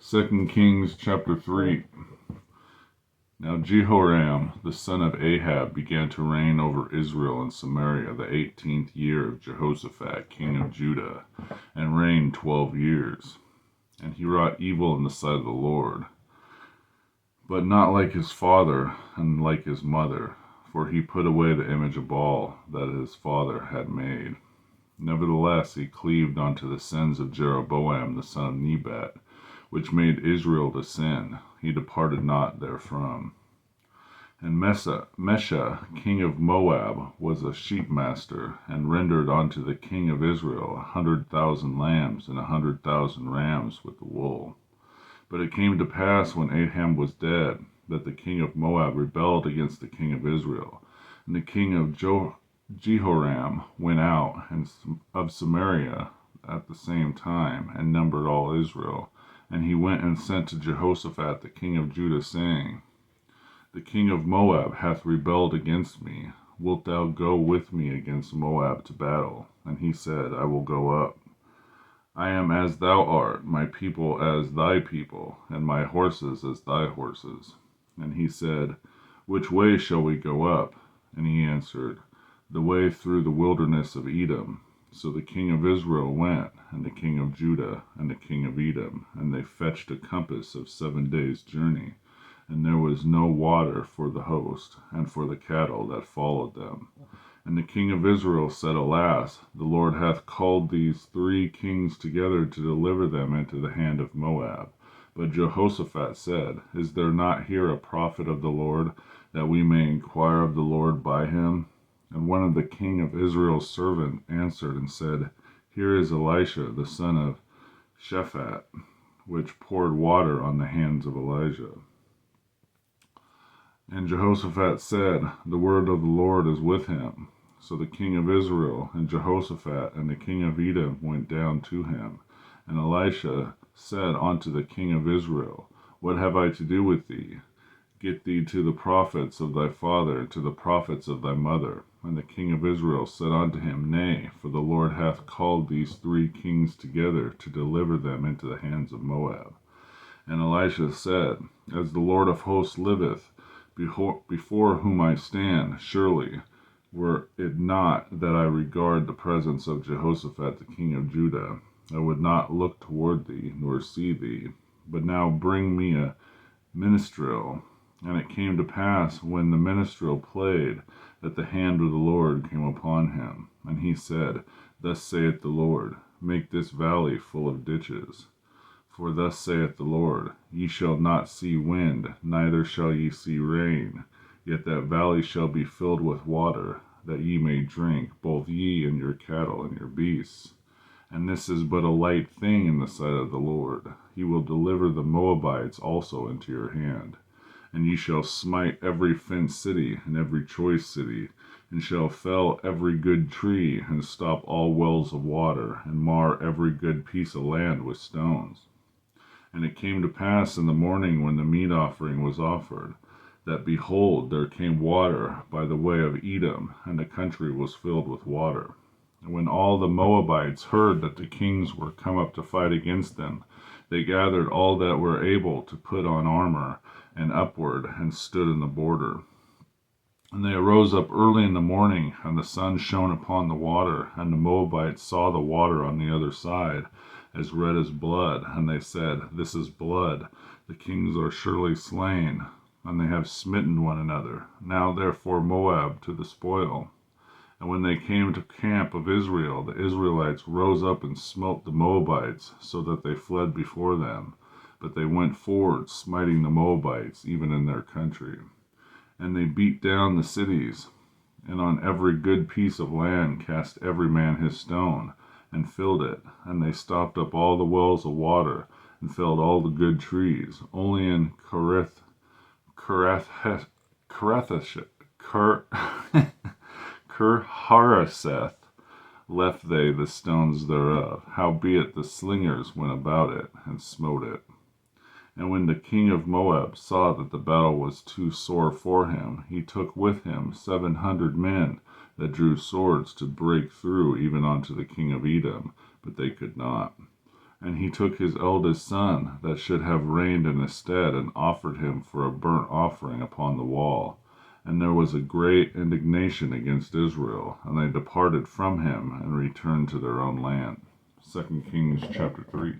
2 Kings chapter 3. Now Jehoram, the son of Ahab, began to reign over Israel and Samaria the 18th year of Jehoshaphat, king of Judah, and reigned 12 years. And he wrought evil in the sight of the Lord, but not like his father and like his mother, for he put away the image of Baal that his father had made. Nevertheless, he cleaved unto the sins of Jeroboam the son of Nebat, which made Israel to sin. He departed not therefrom. And Mesha, king of Moab, was a sheepmaster, and rendered unto the king of Israel 100,000 lambs and 100,000 rams with the wool. But it came to pass, when Ahab was dead, that the king of Moab rebelled against the king of Israel. And the king of Jehoram went out of Samaria at the same time, and numbered all Israel. And he went and sent to Jehoshaphat the king of Judah, saying, The king of Moab hath rebelled against me. Wilt thou go with me against Moab to battle? And he said, I will go up. I am as thou art, my people as thy people, and my horses as thy horses. And he said, Which way shall we go up? And he answered, The way through the wilderness of Edom. So the king of Israel went, and the king of Judah, and the king of Edom, and they fetched a compass of 7 days' journey. And there was no water for the host, and for the cattle that followed them. And the king of Israel said, Alas, the Lord hath called these 3 kings together to deliver them into the hand of Moab. But Jehoshaphat said, Is there not here a prophet of the Lord, that we may inquire of the Lord by him? And one of the king of Israel's servants answered and said, Here is Elisha, the son of Shaphat, which poured water on the hands of Elijah. And Jehoshaphat said, The word of the Lord is with him. So the king of Israel and Jehoshaphat and the king of Edom went down to him. And Elisha said unto the king of Israel, What have I to do with thee? Get thee to the prophets of thy father, to the prophets of thy mother. And the king of Israel said unto him, Nay, for the Lord hath called these 3 kings together to deliver them into the hands of Moab. And Elisha said, As the Lord of hosts liveth, before whom I stand, surely, were it not that I regard the presence of Jehoshaphat the king of Judah, I would not look toward thee, nor see thee. But now bring me a minstrel. And it came to pass, when the minstrel played, that the hand of the Lord came upon him. And he said, Thus saith the Lord, Make this valley full of ditches. For thus saith the Lord, Ye shall not see wind, neither shall ye see rain, yet that valley shall be filled with water, that ye may drink, both ye and your cattle and your beasts. And this is but a light thing in the sight of the Lord. He will deliver the Moabites also into your hand. And ye shall smite every fenced city and every choice city, and shall fell every good tree, and stop all wells of water, and mar every good piece of land with stones. And it came to pass in the morning, when the meat offering was offered, that, behold, there came water by the way of Edom, and the country was filled with water. And when all the Moabites heard that the kings were come up to fight against them, they gathered all that were able to put on armor, and upward, and stood in the border. And they arose up early in the morning, and the sun shone upon the water, and the Moabites saw the water on the other side, as red as blood. And they said, This is blood, the kings are surely slain, and they have smitten one another. Now therefore Moab to the spoil. And when they came to camp of Israel, the Israelites rose up and smote the Moabites, so that they fled before them. But they went forward, smiting the Moabites, even in their country. And they beat down the cities, and on every good piece of land cast every man his stone, and filled it. And they stopped up all the wells of water, and felled all the good trees. Only in Kirharaseth left they the stones thereof. Howbeit the slingers went about it, and smote it. And when the king of Moab saw that the battle was too sore for him, he took with him 700 men that drew swords to break through even unto the king of Edom, but they could not. And he took his eldest son that should have reigned in his stead, and offered him for a burnt offering upon the wall. And there was a great indignation against Israel, and they departed from him and returned to their own land. 2 Kings chapter 3.